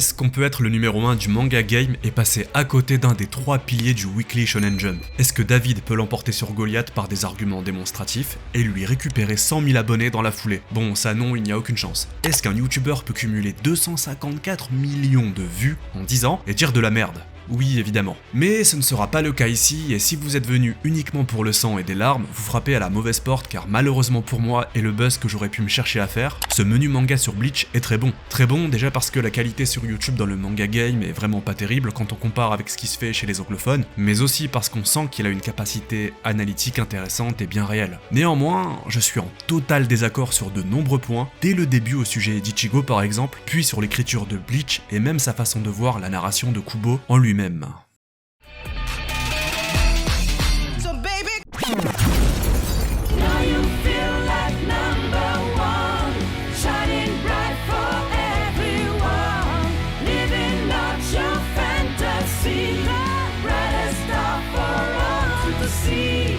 est-ce qu'on peut être le numéro 1 du manga game et passer à côté d'un des 3 piliers du Weekly Shonen Jump? Est-ce que David peut l'emporter sur Goliath par des arguments démonstratifs et lui récupérer 100 000 abonnés dans la foulée? Bon, ça non, il n'y a aucune chance. Est-ce qu'un youtubeur peut cumuler 254 millions de vues en 10 ans et dire de la merde? Oui, évidemment. Mais ce ne sera pas le cas ici, et si vous êtes venu uniquement pour le sang et des larmes, vous frappez à la mauvaise porte, car malheureusement pour moi et le buzz que j'aurais pu me chercher à faire, ce menu manga sur Bleach est très bon. Très bon déjà parce que la qualité sur YouTube dans le manga game est vraiment pas terrible quand on compare avec ce qui se fait chez les anglophones, mais aussi parce qu'on sent qu'il a une capacité analytique intéressante et bien réelle. Néanmoins, je suis en total désaccord sur de nombreux points, dès le début au sujet d'Ichigo par exemple, puis sur l'écriture de Bleach et même sa façon de voir la narration de Kubo en lui-même. So baby, Now you feel like number one, shining bright for everyone, living out your fantasy, the brightest star for all to see.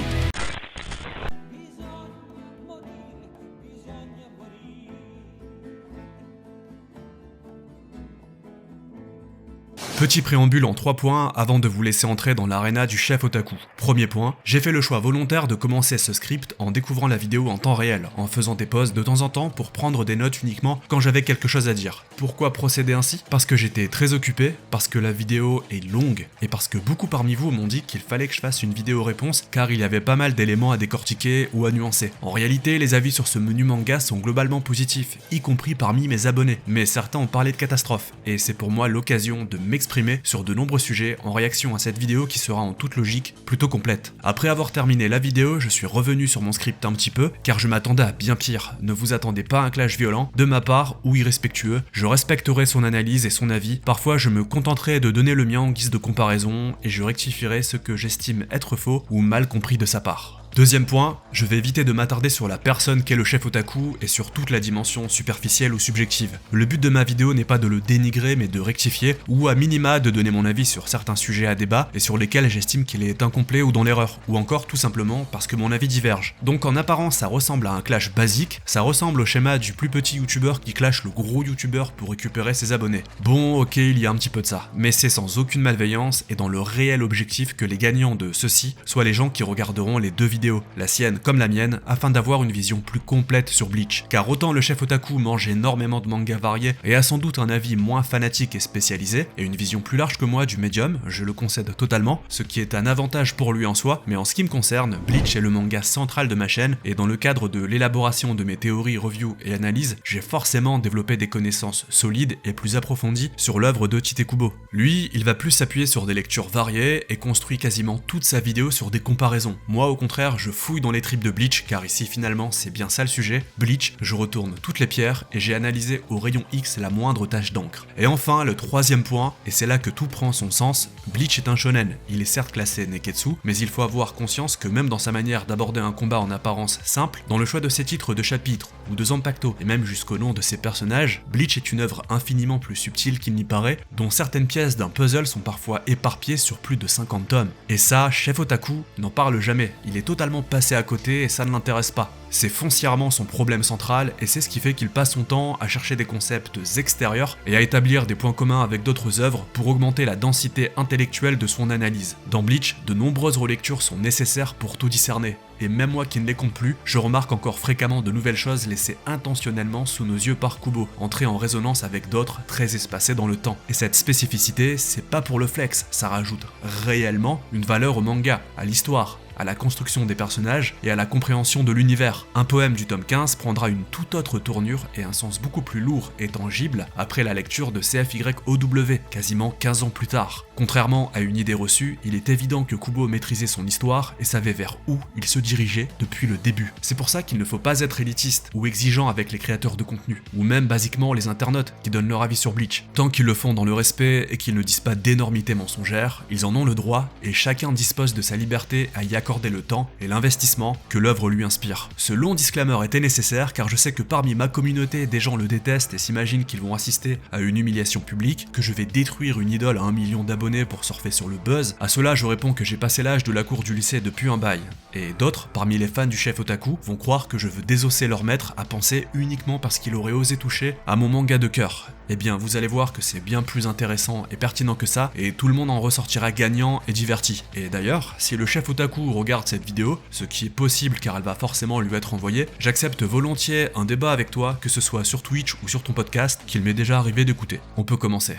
Petit préambule en 3 points avant de vous laisser entrer dans l'aréna du chef otaku. Premier point, j'ai fait le choix volontaire de commencer ce script en découvrant la vidéo en temps réel, en faisant des pauses de temps en temps pour prendre des notes uniquement quand j'avais quelque chose à dire. Pourquoi procéder ainsi? Parce que j'étais très occupé, parce que la vidéo est longue, et parce que beaucoup parmi vous m'ont dit qu'il fallait que je fasse une vidéo réponse car il y avait pas mal d'éléments à décortiquer ou à nuancer. En réalité, les avis sur ce menu manga sont globalement positifs, y compris parmi mes abonnés, mais certains ont parlé de catastrophe, et c'est pour moi l'occasion de m'exprimer sur de nombreux sujets en réaction à cette vidéo qui sera en toute logique plutôt complète. Après avoir terminé la vidéo, je suis revenu sur mon script un petit peu car je m'attendais à bien pire. Ne vous attendez pas à un clash violent de ma part ou irrespectueux, je respecterai son analyse et son avis. Parfois je me contenterai de donner le mien en guise de comparaison et je rectifierai ce que j'estime être faux ou mal compris de sa part. Deuxième point, je vais éviter de m'attarder sur la personne qu'est le chef otaku et sur toute la dimension superficielle ou subjective. Le but de ma vidéo n'est pas de le dénigrer mais de rectifier ou à minima de donner mon avis sur certains sujets à débat et sur lesquels j'estime qu'il est incomplet ou dans l'erreur, ou encore tout simplement parce que mon avis diverge. Donc en apparence ça ressemble à un clash basique, ça ressemble au schéma du plus petit youtubeur qui clash le gros youtubeur pour récupérer ses abonnés. Bon ok, il y a un petit peu de ça, mais c'est sans aucune malveillance et dans le réel objectif que les gagnants de ceci soient les gens qui regarderont les deux vidéos, la sienne comme la mienne, afin d'avoir une vision plus complète sur Bleach. Car autant le chef otaku mange énormément de mangas variés et a sans doute un avis moins fanatique et spécialisé, et une vision plus large que moi du médium, je le concède totalement, ce qui est un avantage pour lui en soi, mais en ce qui me concerne, Bleach est le manga central de ma chaîne, et dans le cadre de l'élaboration de mes théories, reviews et analyses, j'ai forcément développé des connaissances solides et plus approfondies sur l'œuvre de Tite Kubo. Lui, il va plus s'appuyer sur des lectures variées et construit quasiment toute sa vidéo sur des comparaisons. Moi au contraire, je fouille dans les tripes de Bleach, car ici finalement c'est bien ça le sujet. Bleach, je retourne toutes les pierres et j'ai analysé au rayon X la moindre tache d'encre. Et enfin, le troisième point, et c'est là que tout prend son sens, Bleach est un shonen. Il est certes classé Neketsu, mais il faut avoir conscience que même dans sa manière d'aborder un combat en apparence simple, dans le choix de ses titres de chapitres ou de Zanpakuto, et même jusqu'au nom de ses personnages, Bleach est une œuvre infiniment plus subtile qu'il n'y paraît, dont certaines pièces d'un puzzle sont parfois éparpillées sur plus de 50 tomes. Et ça, chef otaku n'en parle jamais, il est totalement passé à côté et ça ne l'intéresse pas. C'est foncièrement son problème central et c'est ce qui fait qu'il passe son temps à chercher des concepts extérieurs et à établir des points communs avec d'autres œuvres pour augmenter la densité intellectuelle de son analyse. Dans Bleach, de nombreuses relectures sont nécessaires pour tout discerner. Et même moi qui ne les compte plus, je remarque encore fréquemment de nouvelles choses laissées intentionnellement sous nos yeux par Kubo, entrer en résonance avec d'autres très espacées dans le temps. Et cette spécificité, c'est pas pour le flex, ça rajoute réellement une valeur au manga, à l'histoire, à la construction des personnages et à la compréhension de l'univers. Un poème du tome 15 prendra une toute autre tournure et un sens beaucoup plus lourd et tangible après la lecture de CFYOW, quasiment 15 ans plus tard. Contrairement à une idée reçue, il est évident que Kubo maîtrisait son histoire et savait vers où il se dirigeait depuis le début. C'est pour ça qu'il ne faut pas être élitiste ou exigeant avec les créateurs de contenu, ou même basiquement les internautes qui donnent leur avis sur Bleach. Tant qu'ils le font dans le respect et qu'ils ne disent pas d'énormités mensongères, ils en ont le droit et chacun dispose de sa liberté à y accorder accorder le temps et l'investissement que l'œuvre lui inspire. Ce long disclaimer était nécessaire car je sais que parmi ma communauté, des gens le détestent et s'imaginent qu'ils vont assister à une humiliation publique, que je vais détruire une idole à 1 million d'abonnés pour surfer sur le buzz. À cela, je réponds que j'ai passé l'âge de la cour du lycée depuis un bail. Et d'autres, parmi les fans du chef otaku, vont croire que je veux désosser leur maître à penser uniquement parce qu'il aurait osé toucher à mon manga de cœur. Eh bien, vous allez voir que c'est bien plus intéressant et pertinent que ça, et tout le monde en ressortira gagnant et diverti. Et d'ailleurs, si le chef otaku regarde cette vidéo, ce qui est possible car elle va forcément lui être envoyée, j'accepte volontiers un débat avec toi, que ce soit sur Twitch ou sur ton podcast, qu'il m'est déjà arrivé d'écouter. On peut commencer.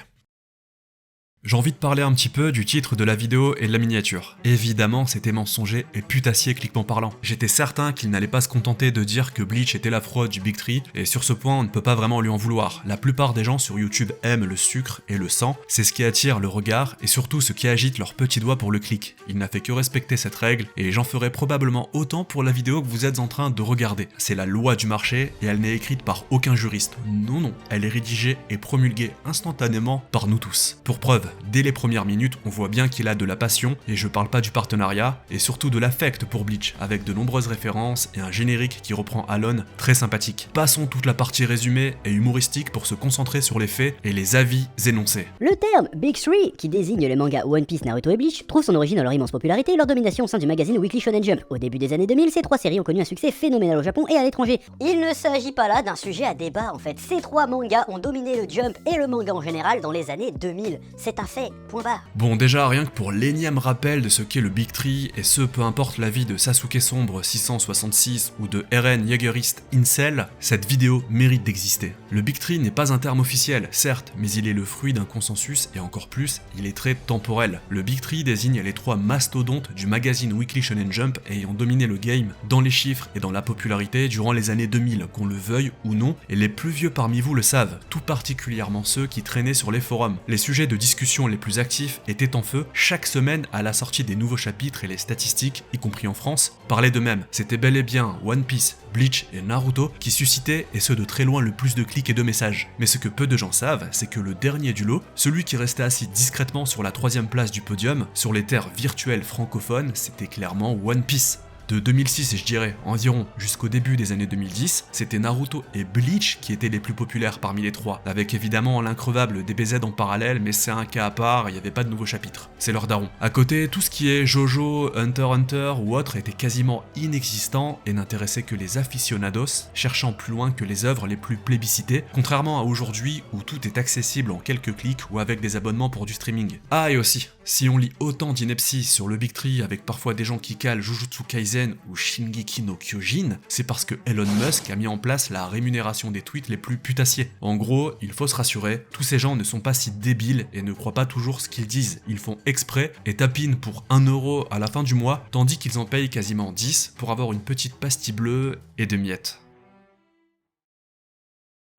J'ai envie de parler un petit peu du titre de la vidéo et de la miniature. Évidemment, c'était mensonger et putassier cliquement parlant. J'étais certain qu'il n'allait pas se contenter de dire que Bleach était la fraude du Big Three, et sur ce point, on ne peut pas vraiment lui en vouloir. La plupart des gens sur YouTube aiment le sucre et le sang, c'est ce qui attire le regard et surtout ce qui agite leurs petits doigts pour le clic. Il n'a fait que respecter cette règle, et j'en ferai probablement autant pour la vidéo que vous êtes en train de regarder. C'est la loi du marché, et elle n'est écrite par aucun juriste. Non, elle est rédigée et promulguée instantanément par nous tous. Pour preuve, dès les premières minutes, on voit bien qu'il a de la passion, et je parle pas du partenariat, et surtout de l'affect pour Bleach, avec de nombreuses références et un générique qui reprend Alone, très sympathique. Passons toute la partie résumée et humoristique pour se concentrer sur les faits et les avis énoncés. Le terme Big Three, qui désigne les mangas One Piece, Naruto et Bleach, trouve son origine dans leur immense popularité et leur domination au sein du magazine Weekly Shonen Jump. Au début des années 2000, ces trois séries ont connu un succès phénoménal au Japon et à l'étranger. Il ne s'agit pas là d'un sujet à débat en fait. Ces trois mangas ont dominé le Jump et le manga en général dans les années 2000. C'est un fait. Point barre. Bon, déjà, rien que pour l'énième rappel de ce qu'est le Big Three, et ce peu importe l'avis de Sasuke Sombre 666 ou de Eren Jägerist Incel, cette vidéo mérite d'exister. Le Big Three n'est pas un terme officiel, certes, mais il est le fruit d'un consensus et encore plus, il est très temporel. Le Big Three désigne les trois mastodontes du magazine Weekly Shonen Jump ayant dominé le game dans les chiffres et dans la popularité durant les années 2000, qu'on le veuille ou non, et les plus vieux parmi vous le savent, tout particulièrement ceux qui traînaient sur les forums. Les sujets de discussion les plus actifs étaient en feu chaque semaine à la sortie des nouveaux chapitres, et les statistiques, y compris en France, parlaient d'eux-mêmes. C'était bel et bien One Piece, Bleach et Naruto qui suscitaient, et ce de très loin, le plus de clics et de messages. Mais ce que peu de gens savent, c'est que le dernier du lot, celui qui restait assis discrètement sur la 3e place du podium, sur les terres virtuelles francophones, c'était clairement One Piece. De 2006, je dirais, environ, jusqu'au début des années 2010, c'était Naruto et Bleach qui étaient les plus populaires parmi les trois, avec évidemment l'increvable DBZ en parallèle, mais c'est un cas à part, il n'y avait pas de nouveaux chapitres. C'est leur daron. À côté, tout ce qui est Jojo, Hunter x Hunter ou autre était quasiment inexistant et n'intéressait que les aficionados, cherchant plus loin que les œuvres les plus plébiscitées, contrairement à aujourd'hui où tout est accessible en quelques clics ou avec des abonnements pour du streaming. Ah, et aussi, si on lit autant d'inepties sur le Big Three avec parfois des gens qui calent Jujutsu Kaisen ou Shingeki no Kyojin, c'est parce que Elon Musk a mis en place la rémunération des tweets les plus putassiers. En gros, il faut se rassurer, tous ces gens ne sont pas si débiles et ne croient pas toujours ce qu'ils disent. Ils font exprès et tapinent pour 1 euro à la fin du mois, tandis qu'ils en payent quasiment 10 pour avoir une petite pastille bleue et de miettes.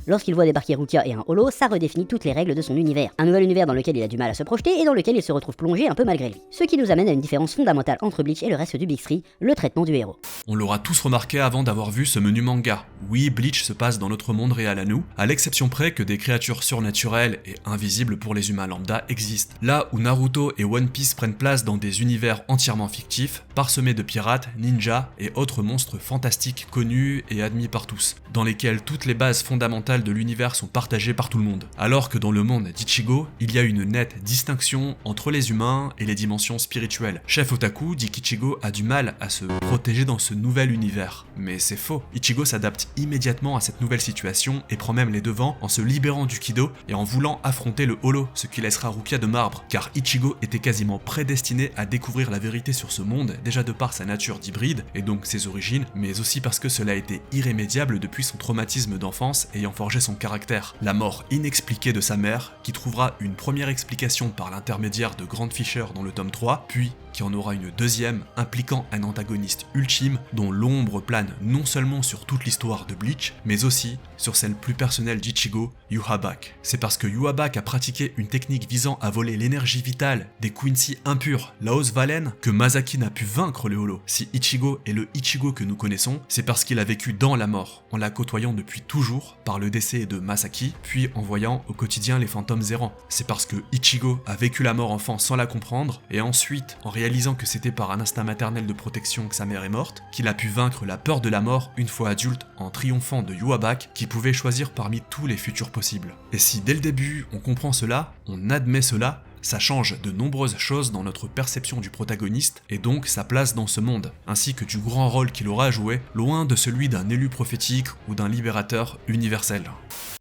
Lorsqu'il voit débarquer Rukia et un holo, ça redéfinit toutes les règles de son univers. Un nouvel univers dans lequel il a du mal à se projeter et dans lequel il se retrouve plongé un peu malgré lui. Ce qui nous amène à une différence fondamentale entre Bleach et le reste du Big Three, le traitement du héros. On l'aura tous remarqué avant d'avoir vu ce menu manga. Oui, Bleach se passe dans notre monde réel à nous, à l'exception près que des créatures surnaturelles et invisibles pour les humains lambda existent. Là où Naruto et One Piece prennent place dans des univers entièrement fictifs, parsemés de pirates, ninjas et autres monstres fantastiques connus et admis par tous, dans lesquels toutes les bases fondamentales de l'univers sont partagées par tout le monde. Alors que dans le monde d'Ichigo, il y a une nette distinction entre les humains et les dimensions spirituelles. Chef Otaku dit qu'Ichigo a du mal à se protéger dans ce nouvel univers. Mais c'est faux. Ichigo s'adapte immédiatement à cette nouvelle situation et prend même les devants en se libérant du Kido et en voulant affronter le holo, ce qui laissera Rukia de marbre, car Ichigo était quasiment prédestiné à découvrir la vérité sur ce monde, déjà de par sa nature d'hybride et donc ses origines, mais aussi parce que cela était irrémédiable depuis son traumatisme d'enfance ayant forgé son caractère. La mort inexpliquée de sa mère, qui trouvera une première explication par l'intermédiaire de Grand Fisher dans le tome 3, puis qui en aura une deuxième impliquant un antagoniste ultime dont l'ombre plane non seulement sur toute l'histoire de Bleach, mais aussi sur celle plus personnelle d'Ichigo, Yhwach. C'est parce que Yhwach a pratiqué une technique visant à voler l'énergie vitale des Quincy impurs, Laos Valen, que Masaki n'a pu vaincre le holo. Si Ichigo est le Ichigo que nous connaissons, c'est parce qu'il a vécu dans la mort, en la côtoyant depuis toujours par le décès de Masaki, puis en voyant au quotidien les fantômes errants. C'est parce que Ichigo a vécu la mort enfant sans la comprendre, et ensuite, en réalité, réalisant que c'était par un instinct maternel de protection que sa mère est morte, qu'il a pu vaincre la peur de la mort une fois adulte en triomphant de Yhwach qui pouvait choisir parmi tous les futurs possibles. Et si dès le début on comprend cela, on admet cela, ça change de nombreuses choses dans notre perception du protagoniste et donc sa place dans ce monde, ainsi que du grand rôle qu'il aura à jouer, loin de celui d'un élu prophétique ou d'un libérateur universel.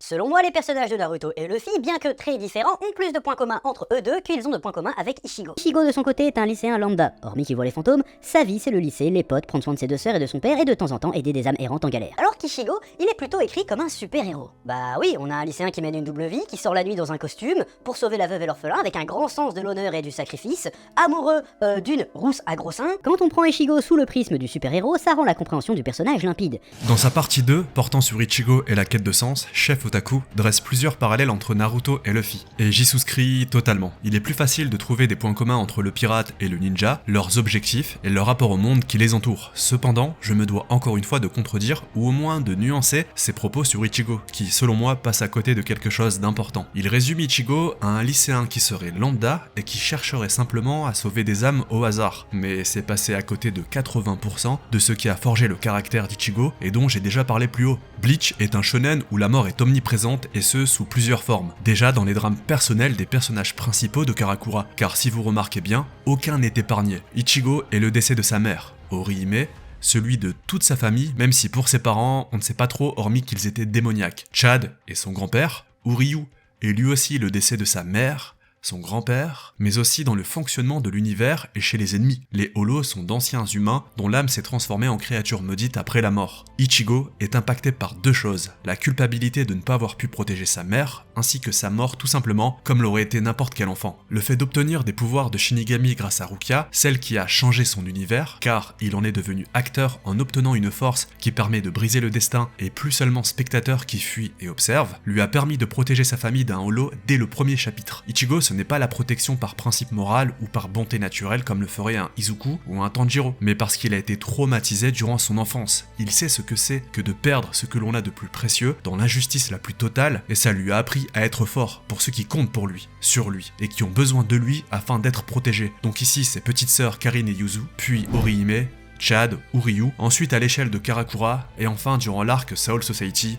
Selon moi, les personnages de Naruto et Luffy, bien que très différents, ont plus de points communs entre eux deux qu'ils ont de points communs avec Ichigo. Ichigo de son côté est un lycéen lambda, hormis qu'il voit les fantômes, sa vie c'est le lycée, les potes, prendre soin de ses deux sœurs et de son père et de temps en temps aider des âmes errantes en galère. Alors qu'Ichigo, il est plutôt écrit comme un super-héros. Bah oui, on a un lycéen qui mène une double vie, qui sort la nuit dans un costume, pour sauver la veuve et l'orphelin avec un grand sens de l'honneur et du sacrifice, amoureux d'une rousse à gros seins. Quand on prend Ichigo sous le prisme du super-héros, ça rend la compréhension du personnage limpide. Dans sa partie 2, portant sur Ichigo et la quête de sens, Chef Otaku dresse plusieurs parallèles entre Naruto et Luffy. Et j'y souscris totalement. Il est plus facile de trouver des points communs entre le pirate et le ninja, leurs objectifs et leur rapport au monde qui les entoure. Cependant, je me dois encore une fois de contredire, ou au moins de nuancer, ses propos sur Ichigo, qui selon moi passe à côté de quelque chose d'important. Il résume Ichigo à un lycéen qui serait lambda et qui chercherait simplement à sauver des âmes au hasard. Mais c'est passé à côté de 80% de ce qui a forgé le caractère d'Ichigo et dont j'ai déjà parlé plus haut. Bleach est un shonen où la mort est omniprésente et ce sous plusieurs formes. Déjà dans les drames personnels des personnages principaux de Karakura, car si vous remarquez bien, aucun n'est épargné. Ichigo est le décès de sa mère, Orihime, celui de toute sa famille, même si pour ses parents, on ne sait pas trop hormis qu'ils étaient démoniaques. Chad et son grand-père, Uryu, et lui aussi le décès de sa mère, son grand-père, mais aussi dans le fonctionnement de l'univers et chez les ennemis. Les Holos sont d'anciens humains dont l'âme s'est transformée en créature maudite après la mort. Ichigo est impacté par deux choses, la culpabilité de ne pas avoir pu protéger sa mère, ainsi que sa mort tout simplement, comme l'aurait été n'importe quel enfant. Le fait d'obtenir des pouvoirs de Shinigami grâce à Rukia, celle qui a changé son univers, car il en est devenu acteur en obtenant une force qui permet de briser le destin et plus seulement spectateur qui fuit et observe, lui a permis de protéger sa famille d'un Holo dès le premier chapitre. Ichigo ce n'est pas la protection par principe moral ou par bonté naturelle comme le ferait un Izuku ou un Tanjiro, mais parce qu'il a été traumatisé durant son enfance. Il sait ce que c'est que de perdre ce que l'on a de plus précieux dans l'injustice la plus totale et ça lui a appris à être fort pour ceux qui comptent pour lui, sur lui, et qui ont besoin de lui afin d'être protégés. Donc ici ses petites sœurs Karin et Yuzu, puis Orihime, Chad, Uryu, ensuite à l'échelle de Karakura, et enfin durant l'arc Soul Society,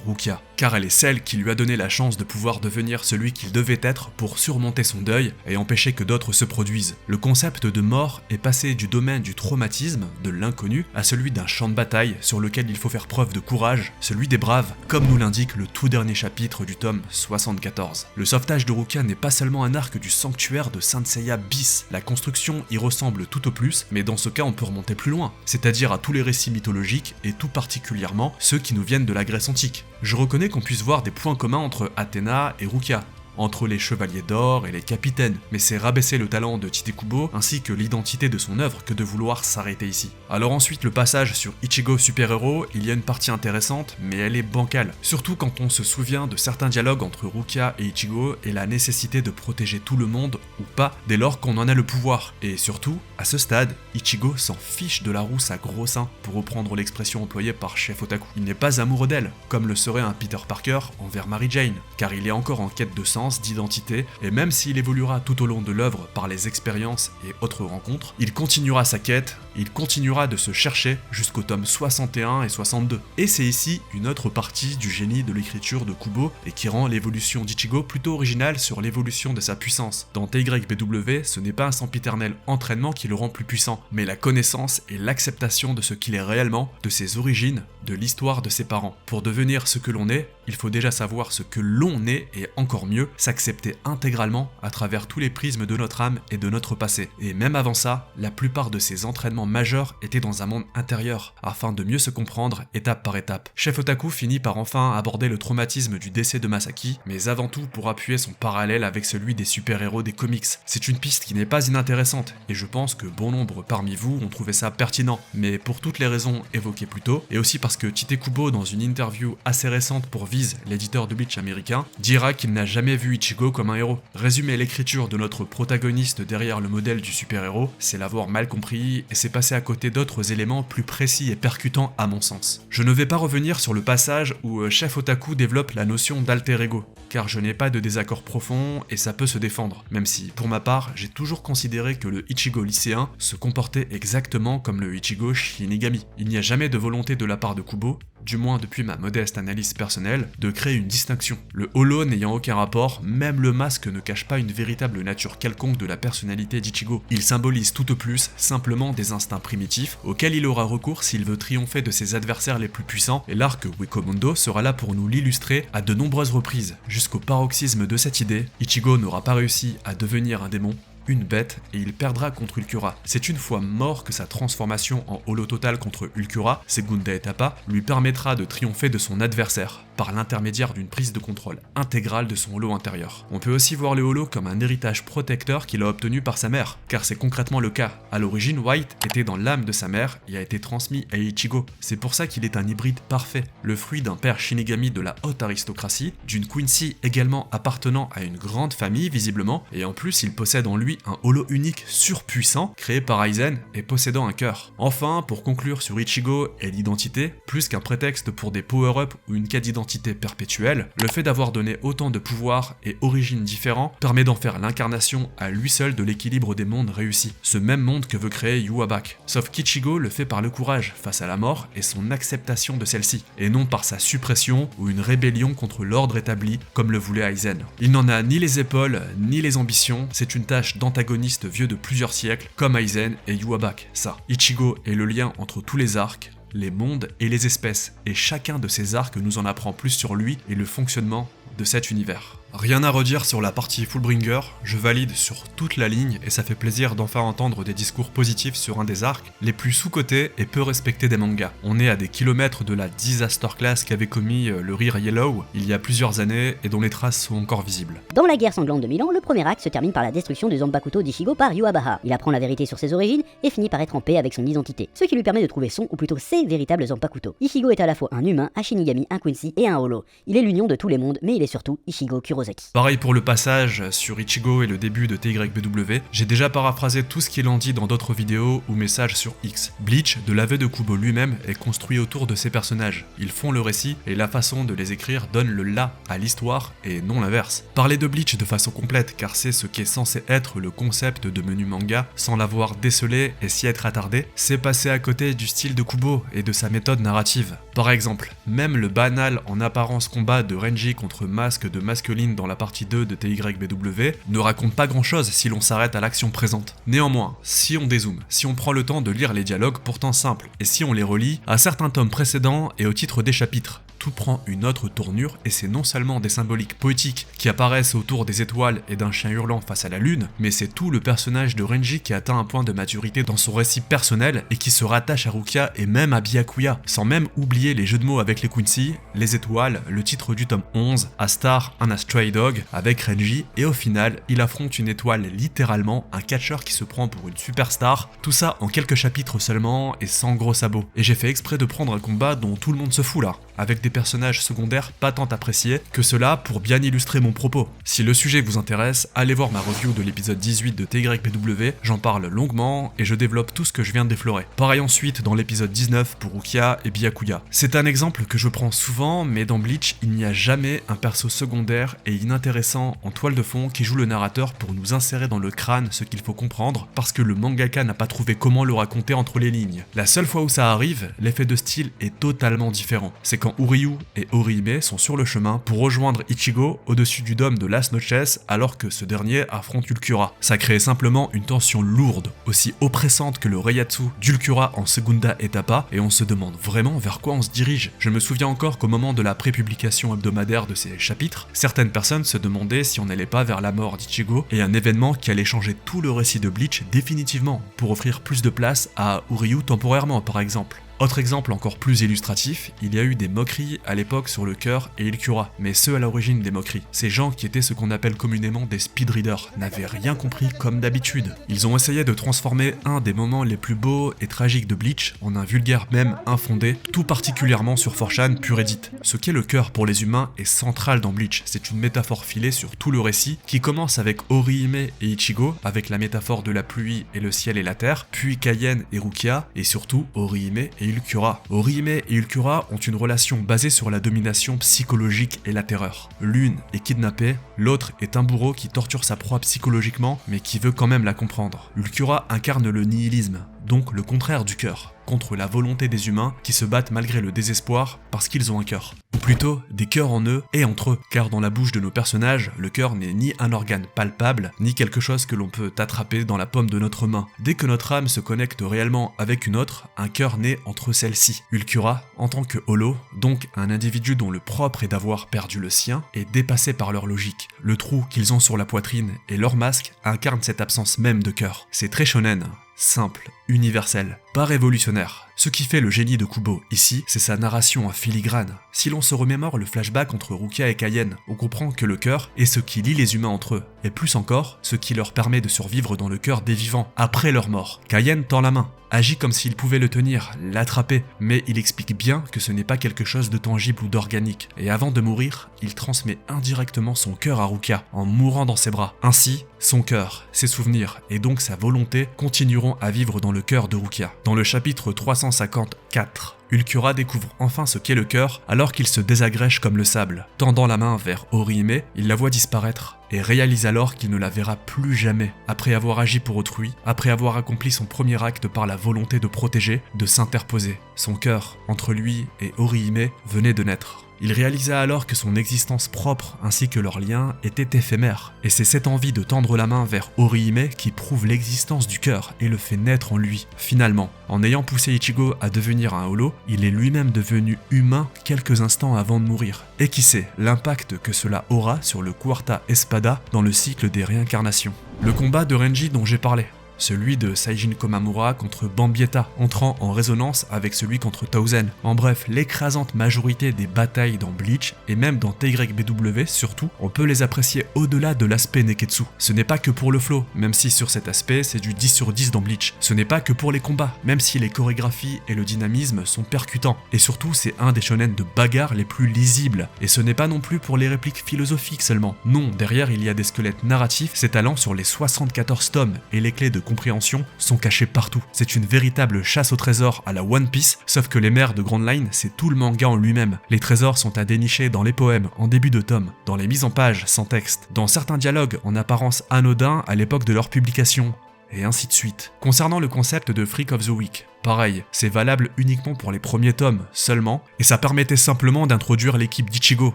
Rukia, car elle est celle qui lui a donné la chance de pouvoir devenir celui qu'il devait être pour surmonter son deuil et empêcher que d'autres se produisent. Le concept de mort est passé du domaine du traumatisme, de l'inconnu, à celui d'un champ de bataille sur lequel il faut faire preuve de courage, celui des braves, comme nous l'indique le tout dernier chapitre du tome 74. Le sauvetage de Rukia n'est pas seulement un arc du sanctuaire de Saint Seiya bis, la construction y ressemble tout au plus, mais dans ce cas on peut remonter plus loin, c'est-à-dire à tous les récits mythologiques et tout particulièrement ceux qui nous viennent de la Grèce antique. Je reconnais qu'on puisse voir des points communs entre Athéna et Rukia, entre les chevaliers d'or et les capitaines, mais c'est rabaisser le talent de Tite Kubo ainsi que l'identité de son œuvre que de vouloir s'arrêter ici. Alors ensuite le passage sur Ichigo super-héros, il y a une partie intéressante, mais elle est bancale, surtout quand on se souvient de certains dialogues entre Rukia et Ichigo et la nécessité de protéger tout le monde ou pas dès lors qu'on en a le pouvoir, et surtout, à ce stade, Ichigo s'en fiche de la rousse à gros seins, pour reprendre l'expression employée par Chef Otaku. Il n'est pas amoureux d'elle, comme le serait un Peter Parker envers Mary Jane, car il est encore en quête de sens, d'identité, et même s'il évoluera tout au long de l'œuvre par les expériences et autres rencontres, il continuera sa quête, il continuera de se chercher jusqu'au tome 61 et 62. Et c'est ici une autre partie du génie de l'écriture de Kubo et qui rend l'évolution d'Ichigo plutôt originale sur l'évolution de sa puissance. Dans TYBW, ce n'est pas un sempiternel entraînement qui le rend plus puissant, mais la connaissance et l'acceptation de ce qu'il est réellement, de ses origines, de l'histoire de ses parents. Pour devenir ce que l'on est, il faut déjà savoir ce que l'on est et encore mieux, s'accepter intégralement à travers tous les prismes de notre âme et de notre passé. Et même avant ça, la plupart de ces entraînements majeurs étaient dans un monde intérieur, afin de mieux se comprendre étape par étape. Chef Otaku finit par enfin aborder le traumatisme du décès de Masaki, mais avant tout pour appuyer son parallèle avec celui des super-héros des comics. C'est une piste qui n'est pas inintéressante, et je pense que bon nombre parmi vous ont trouvé ça pertinent, mais pour toutes les raisons évoquées plus tôt, et aussi parce parce que Tite Kubo, dans une interview assez récente pour Viz, l'éditeur de Bleach américain, dira qu'il n'a jamais vu Ichigo comme un héros. Résumer l'écriture de notre protagoniste derrière le modèle du super-héros, c'est l'avoir mal compris et c'est passer à côté d'autres éléments plus précis et percutants à mon sens. Je ne vais pas revenir sur le passage où Chef Otaku développe la notion d'alter ego, car je n'ai pas de désaccord profond et ça peut se défendre, même si, pour ma part, j'ai toujours considéré que le Ichigo lycéen se comportait exactement comme le Ichigo Shinigami. Il n'y a jamais de volonté de la part de Kubo, du moins depuis ma modeste analyse personnelle, de créer une distinction. Le holo n'ayant aucun rapport, même le masque ne cache pas une véritable nature quelconque de la personnalité d'Ichigo. Il symbolise tout au plus simplement des instincts primitifs auxquels il aura recours s'il veut triompher de ses adversaires les plus puissants, et l'arc Wikomondo sera là pour nous l'illustrer à de nombreuses reprises. Jusqu'au paroxysme de cette idée, Ichigo n'aura pas réussi à devenir un démon, une bête, et il perdra contre Ulcura. C'est une fois mort que sa transformation en holo total contre Ulcura, Segunda Etapa, lui permettra de triompher de son adversaire, par l'intermédiaire d'une prise de contrôle intégrale de son holo intérieur. On peut aussi voir le holo comme un héritage protecteur qu'il a obtenu par sa mère, car c'est concrètement le cas. À l'origine, White était dans l'âme de sa mère et a été transmis à Ichigo. C'est pour ça qu'il est un hybride parfait, le fruit d'un père Shinigami de la haute aristocratie, d'une Quincy également appartenant à une grande famille visiblement, et en plus il possède en lui un holo unique surpuissant, créé par Aizen et possédant un cœur. Enfin, pour conclure sur Ichigo et l'identité, plus qu'un prétexte pour des power-up ou une quête d'identité perpétuelle, le fait d'avoir donné autant de pouvoirs et origines différents permet d'en faire l'incarnation à lui seul de l'équilibre des mondes réussis, ce même monde que veut créer Yhwach. Sauf qu'Ichigo le fait par le courage face à la mort et son acceptation de celle-ci, et non par sa suppression ou une rébellion contre l'ordre établi comme le voulait Aizen. Il n'en a ni les épaules ni les ambitions, c'est une tâche d'antagoniste vieux de plusieurs siècles comme Aizen et Yhwach. Ça, Ichigo est le lien entre tous les arcs, les mondes et les espèces, et chacun de ces arcs nous en apprend plus sur lui et le fonctionnement de cet univers. Rien à redire sur la partie Fullbringer, je valide sur toute la ligne et ça fait plaisir d'enfin entendre des discours positifs sur un des arcs les plus sous-cotés et peu respectés des mangas. On est à des kilomètres de la disaster class qu'avait commis le Rire Yellow il y a plusieurs années et dont les traces sont encore visibles. Dans la guerre sanglante de 1000 ans, le premier acte se termine par la destruction du Zanpakuto d'Ichigo par Yhwach. Il apprend la vérité sur ses origines et finit par être en paix avec son identité, ce qui lui permet de trouver son, ou plutôt ses véritables Zanpakuto. Ichigo est à la fois un humain, un Shinigami, un Quincy et un holo. Il est l'union de tous les mondes, mais il est surtout Ichigo Kurosaki. Pareil pour le passage sur Ichigo et le début de TYBW, j'ai déjà paraphrasé tout ce qu'il en dit dans d'autres vidéos ou messages sur X. Bleach, de l'aveu de Kubo lui-même, est construit autour de ses personnages. Ils font le récit et la façon de les écrire donne le là à l'histoire et non l'inverse. Parler de Bleach de façon complète, car c'est ce qui est censé être le concept de menu manga, sans l'avoir décelé et s'y être attardé, c'est passer à côté du style de Kubo et de sa méthode narrative. Par exemple, même le banal en apparence combat de Renji contre Masque de Masculine dans la partie 2 de TYBW ne raconte pas grand chose si l'on s'arrête à l'action présente. Néanmoins, si on dézoome, si on prend le temps de lire les dialogues pourtant simples, et si on les relie à certains tomes précédents et au titre des chapitres, tout prend une autre tournure et c'est non seulement des symboliques poétiques qui apparaissent autour des étoiles et d'un chien hurlant face à la lune, mais c'est tout le personnage de Renji qui atteint un point de maturité dans son récit personnel et qui se rattache à Rukia et même à Byakuya, sans même oublier les jeux de mots avec les Quincy, les étoiles, le titre du tome 11, A Star and a Stray Dog avec Renji, et au final, il affronte une étoile littéralement, un catcheur qui se prend pour une superstar, tout ça en quelques chapitres seulement et sans gros sabots. Et j'ai fait exprès de prendre un combat dont tout le monde se fout là, avec des personnages secondaires pas tant appréciés que cela pour bien illustrer mon propos. Si le sujet vous intéresse, allez voir ma review de l'épisode 18 de TYPW, j'en parle longuement et je développe tout ce que je viens de déflorer. Pareil ensuite dans l'épisode 19 pour Rukia et Byakuya. C'est un exemple que je prends souvent, mais dans Bleach, il n'y a jamais un perso secondaire et inintéressant en toile de fond qui joue le narrateur pour nous insérer dans le crâne ce qu'il faut comprendre, parce que le mangaka n'a pas trouvé comment le raconter entre les lignes. La seule fois où ça arrive, l'effet de style est totalement différent. C'est quand Uryu et Orihime sont sur le chemin pour rejoindre Ichigo au-dessus du dôme de Las Noches alors que ce dernier affronte Ulcura. Ça crée simplement une tension lourde, aussi oppressante que le Reiatsu d'Ulcura en Segunda Etapa, et on se demande vraiment vers quoi on se dirige. Je me souviens encore qu'au moment de la prépublication hebdomadaire de ces chapitres, certaines personnes se demandaient si on n'allait pas vers la mort d'Ichigo et un événement qui allait changer tout le récit de Bleach définitivement, pour offrir plus de place à Uryu temporairement par exemple. Autre exemple encore plus illustratif, il y a eu des moqueries à l'époque sur le cœur et Ilkura, mais ceux à l'origine des moqueries, ces gens qui étaient ce qu'on appelle communément des speedreaders, n'avaient rien compris comme d'habitude. Ils ont essayé de transformer un des moments les plus beaux et tragiques de Bleach en un vulgaire mème infondé, tout particulièrement sur 4chan pur et dit. Ce qu'est le cœur pour les humains est central dans Bleach, c'est une métaphore filée sur tout le récit qui commence avec Orihime et Ichigo, avec la métaphore de la pluie et le ciel et la terre, puis Kaien et Rukia, et surtout Orihime et Ilkura. Orihime et Ilkura ont une relation basée sur la domination psychologique et la terreur. L'une est kidnappée, l'autre est un bourreau qui torture sa proie psychologiquement, mais qui veut quand même la comprendre. Ilkura incarne le nihilisme, donc le contraire du cœur, contre la volonté des humains qui se battent malgré le désespoir parce qu'ils ont un cœur. Ou plutôt, des cœurs en eux et entre eux, car dans la bouche de nos personnages, le cœur n'est ni un organe palpable, ni quelque chose que l'on peut attraper dans la paume de notre main. Dès que notre âme se connecte réellement avec une autre, un cœur naît entre celles-ci. Ilkura, en tant que holo, donc un individu dont le propre est d'avoir perdu le sien, est dépassé par leur logique. Le trou qu'ils ont sur la poitrine et leur masque incarnent cette absence même de cœur. C'est très shonen. Simple, universel, pas révolutionnaire. Ce qui fait le génie de Kubo ici, c'est sa narration en filigrane. Si l'on se remémore le flashback entre Rukia et Kaien, on comprend que le cœur est ce qui lie les humains entre eux, et plus encore, ce qui leur permet de survivre dans le cœur des vivants, après leur mort. Kaien tend la main, agit comme s'il pouvait le tenir, l'attraper, mais il explique bien que ce n'est pas quelque chose de tangible ou d'organique, et avant de mourir, il transmet indirectement son cœur à Rukia, en mourant dans ses bras. Ainsi, son cœur, ses souvenirs, et donc sa volonté continueront à vivre dans le cœur de Rukia. Dans le chapitre 354, Ilkura découvre enfin ce qu'est le cœur alors qu'il se désagrège comme le sable. Tendant la main vers Orihime, il la voit disparaître et réalise alors qu'il ne la verra plus jamais, après avoir agi pour autrui, après avoir accompli son premier acte par la volonté de protéger, de s'interposer. Son cœur, entre lui et Orihime, venait de naître. Il réalisa alors que son existence propre ainsi que leur lien était éphémère, et c'est cette envie de tendre la main vers Orihime qui prouve l'existence du cœur et le fait naître en lui. Finalement, en ayant poussé Ichigo à devenir un holo, il est lui-même devenu humain quelques instants avant de mourir. Et qui sait l'impact que cela aura sur le Quarta Espada dans le cycle des réincarnations. Le combat de Renji dont j'ai parlé, celui de Saijin Komamura contre Bambietta, entrant en résonance avec celui contre Tauzen. En bref, l'écrasante majorité des batailles dans Bleach, et même dans TYBW surtout, on peut les apprécier au-delà de l'aspect Neketsu. Ce n'est pas que pour le flow, même si sur cet aspect c'est du 10 sur 10 dans Bleach. Ce n'est pas que pour les combats, même si les chorégraphies et le dynamisme sont percutants. Et surtout, c'est un des shonen de bagarre les plus lisibles. Et ce n'est pas non plus pour les répliques philosophiques seulement. Non, derrière il y a des squelettes narratifs s'étalant sur les 74 tomes, et les clés de compréhension sont cachées partout. C'est une véritable chasse au trésor à la One Piece, sauf que les mers de Grand Line, c'est tout le manga en lui-même. Les trésors sont à dénicher dans les poèmes en début de tome, dans les mises en page sans texte, dans certains dialogues en apparence anodins à l'époque de leur publication, et ainsi de suite. Concernant le concept de Freak of the Week, pareil, c'est valable uniquement pour les premiers tomes seulement, et ça permettait simplement d'introduire l'équipe d'Ichigo,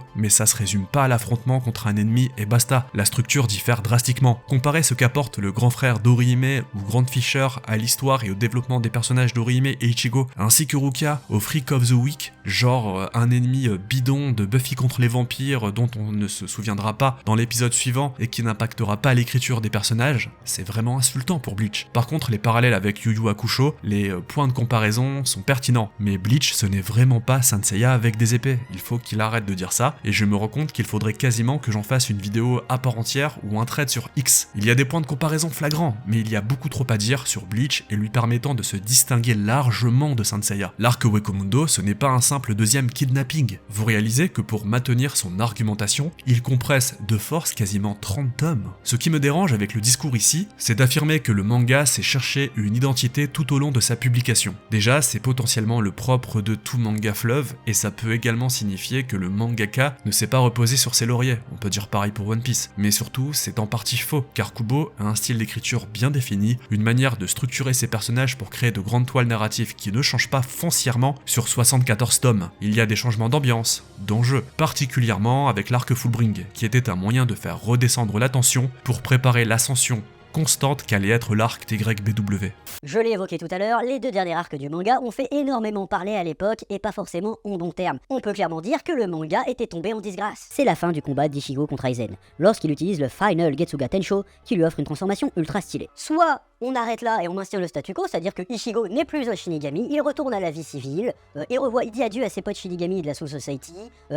mais ça se résume pas à l'affrontement contre un ennemi et basta, la structure diffère drastiquement. Comparez ce qu'apporte le grand frère d'Orihime ou Grand Fisher à l'histoire et au développement des personnages d'Orihime et Ichigo, ainsi que Rukia au Freak of the Week, genre un ennemi bidon de Buffy contre les vampires dont on ne se souviendra pas dans l'épisode suivant et qui n'impactera pas l'écriture des personnages, c'est vraiment insultant pour Bleach. Par contre, les parallèles avec Yu Yu Hakusho, les points de comparaison sont pertinents, mais Bleach ce n'est vraiment pas Saint Seiya avec des épées, il faut qu'il arrête de dire ça, et je me rends compte qu'il faudrait quasiment que j'en fasse une vidéo à part entière ou un thread sur X. Il y a des points de comparaison flagrants, mais il y a beaucoup trop à dire sur Bleach et lui permettant de se distinguer largement de Saint Seiya. L'arc Wekomundo ce n'est pas un simple deuxième kidnapping, vous réalisez que pour maintenir son argumentation, il compresse de force quasiment 30 tomes. Ce qui me dérange avec le discours ici, c'est d'affirmer que le manga s'est cherché une identité tout au long de sa publication. Déjà, c'est potentiellement le propre de tout manga fleuve, et ça peut également signifier que le mangaka ne s'est pas reposé sur ses lauriers, on peut dire pareil pour One Piece. Mais surtout, c'est en partie faux, car Kubo a un style d'écriture bien défini, une manière de structurer ses personnages pour créer de grandes toiles narratives qui ne changent pas foncièrement sur 74 tomes. Il y a des changements d'ambiance, d'enjeux, particulièrement avec l'arc Fullbring, qui était un moyen de faire redescendre la tension pour préparer l'ascension constante qu'allait être l'arc TYBW. Je l'ai évoqué tout à l'heure, les 2 derniers arcs du manga ont fait énormément parler à l'époque et pas forcément en bon terme. On peut clairement dire que le manga était tombé en disgrâce. C'est la fin du combat d'Ichigo contre Aizen, lorsqu'il utilise le Final Getsuga Tensho qui lui offre une transformation ultra stylée. Soit on arrête là et on maintient le statu quo, c'est-à-dire que Ichigo n'est plus un Shinigami, il retourne à la vie civile, il dit adieu à ses potes Shinigami de la Soul Society,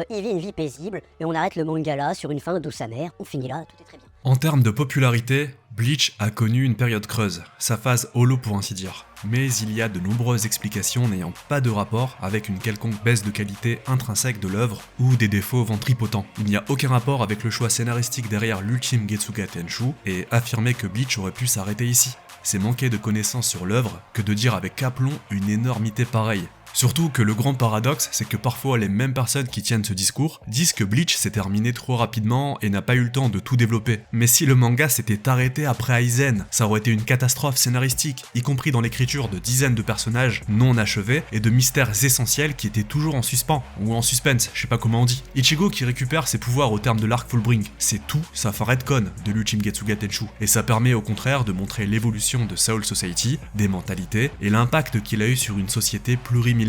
il vit une vie paisible, et on arrête le manga là sur une fin douce amère, on finit là, tout est très bien. En termes de popularité, Bleach a connu une période creuse, sa phase holo pour ainsi dire. Mais il y a de nombreuses explications n'ayant pas de rapport avec une quelconque baisse de qualité intrinsèque de l'œuvre ou des défauts ventripotents. Il n'y a aucun rapport avec le choix scénaristique derrière l'ultime Getsuga Tenshu et affirmer que Bleach aurait pu s'arrêter ici. C'est manquer de connaissances sur l'œuvre que de dire avec aplomb une énormité pareille. Surtout que le grand paradoxe, c'est que parfois les mêmes personnes qui tiennent ce discours disent que Bleach s'est terminé trop rapidement et n'a pas eu le temps de tout développer. Mais si le manga s'était arrêté après Aizen, ça aurait été une catastrophe scénaristique, y compris dans l'écriture de dizaines de personnages non achevés et de mystères essentiels qui étaient toujours en suspens, ou en suspense, je sais pas comment on dit. Ichigo qui récupère ses pouvoirs au terme de l'arc Fullbring, c'est tout sauf un retcon de l'ultime Getsuga Tenshu, et ça permet au contraire de montrer l'évolution de Soul Society, des mentalités, et l'impact qu'il a eu sur une société plurimillénaire.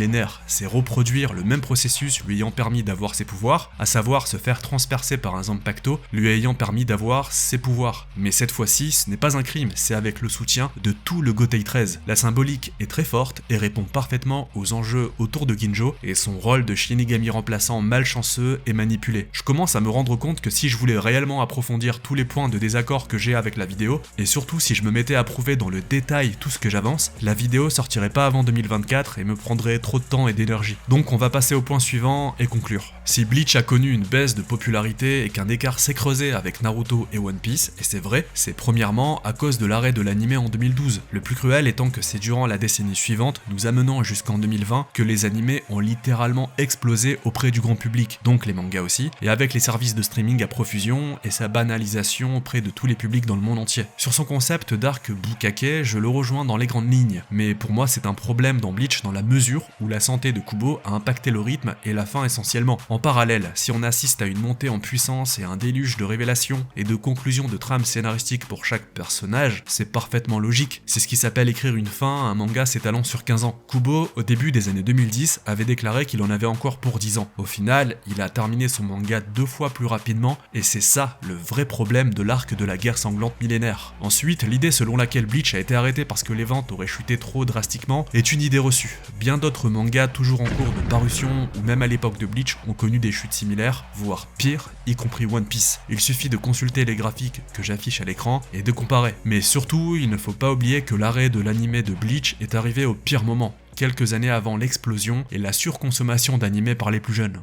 C'est reproduire le même processus lui ayant permis d'avoir ses pouvoirs, à savoir se faire transpercer par un Zanpakuto lui ayant permis d'avoir ses pouvoirs. Mais cette fois-ci, ce n'est pas un crime, c'est avec le soutien de tout le Gotei 13. La symbolique est très forte et répond parfaitement aux enjeux autour de Ginjo et son rôle de Shinigami remplaçant malchanceux et manipulé. Je commence à me rendre compte que si je voulais réellement approfondir tous les points de désaccord que j'ai avec la vidéo, et surtout si je me mettais à prouver dans le détail tout ce que j'avance, la vidéo sortirait pas avant 2024 et me prendrait trop de temps et d'énergie. Donc on va passer au point suivant et conclure. Si Bleach a connu une baisse de popularité et qu'un écart s'est creusé avec Naruto et One Piece, et c'est vrai, c'est premièrement à cause de l'arrêt de l'anime en 2012. Le plus cruel étant que c'est durant la décennie suivante, nous amenant jusqu'en 2020, que les animés ont littéralement explosé auprès du grand public, donc les mangas aussi, et avec les services de streaming à profusion et sa banalisation auprès de tous les publics dans le monde entier. Sur son concept d'arc Bukake, je le rejoins dans les grandes lignes, mais pour moi c'est un problème dans Bleach dans la mesure où la santé de Kubo a impacté le rythme et la fin essentiellement. En parallèle, si on assiste à une montée en puissance et un déluge de révélations et de conclusions de trames scénaristiques pour chaque personnage, c'est parfaitement logique. C'est ce qui s'appelle écrire une fin à un manga s'étalant sur 15 ans. Kubo, au début des années 2010, avait déclaré qu'il en avait encore pour 10 ans. Au final, il a terminé son manga 2 fois plus rapidement et c'est ça le vrai problème de l'arc de la guerre sanglante millénaire. Ensuite, l'idée selon laquelle Bleach a été arrêté parce que les ventes auraient chuté trop drastiquement est une idée reçue. Bien d'autres mangas toujours en cours de parution ou même à l'époque de Bleach ont connu des chutes similaires, voire pire, y compris One Piece. Il suffit de consulter les graphiques que j'affiche à l'écran et de comparer. Mais surtout, il ne faut pas oublier que l'arrêt de l'anime de Bleach est arrivé au pire moment, quelques années avant l'explosion et la surconsommation d'animés par les plus jeunes.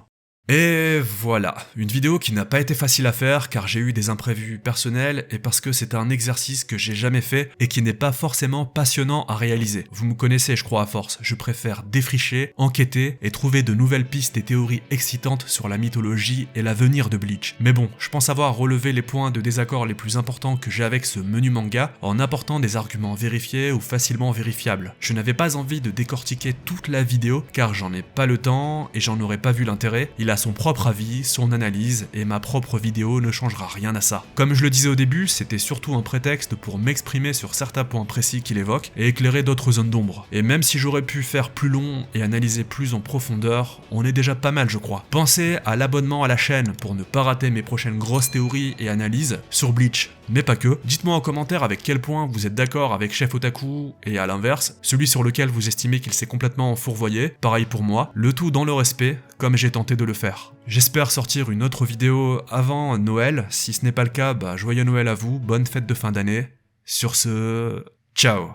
Et voilà, une vidéo qui n'a pas été facile à faire car j'ai eu des imprévus personnels et parce que c'est un exercice que j'ai jamais fait et qui n'est pas forcément passionnant à réaliser. Vous me connaissez je crois à force, je préfère défricher, enquêter et trouver de nouvelles pistes et théories excitantes sur la mythologie et l'avenir de Bleach. Mais bon, je pense avoir relevé les points de désaccord les plus importants que j'ai avec ce menu manga en apportant des arguments vérifiés ou facilement vérifiables. Je n'avais pas envie de décortiquer toute la vidéo car j'en ai pas le temps et j'en aurais pas vu l'intérêt. Il a son propre avis, son analyse, et ma propre vidéo ne changera rien à ça. Comme je le disais au début, c'était surtout un prétexte pour m'exprimer sur certains points précis qu'il évoque, et éclairer d'autres zones d'ombre. Et même si j'aurais pu faire plus long et analyser plus en profondeur, on est déjà pas mal je crois. Pensez à l'abonnement à la chaîne pour ne pas rater mes prochaines grosses théories et analyses sur Bleach. Mais pas que. Dites-moi en commentaire avec quel point vous êtes d'accord avec Chef Otaku, et à l'inverse, celui sur lequel vous estimez qu'il s'est complètement fourvoyé, pareil pour moi, le tout dans le respect, comme j'ai tenté de le faire. J'espère sortir une autre vidéo avant Noël, si ce n'est pas le cas, joyeux Noël à vous, bonne fête de fin d'année. Sur ce, ciao.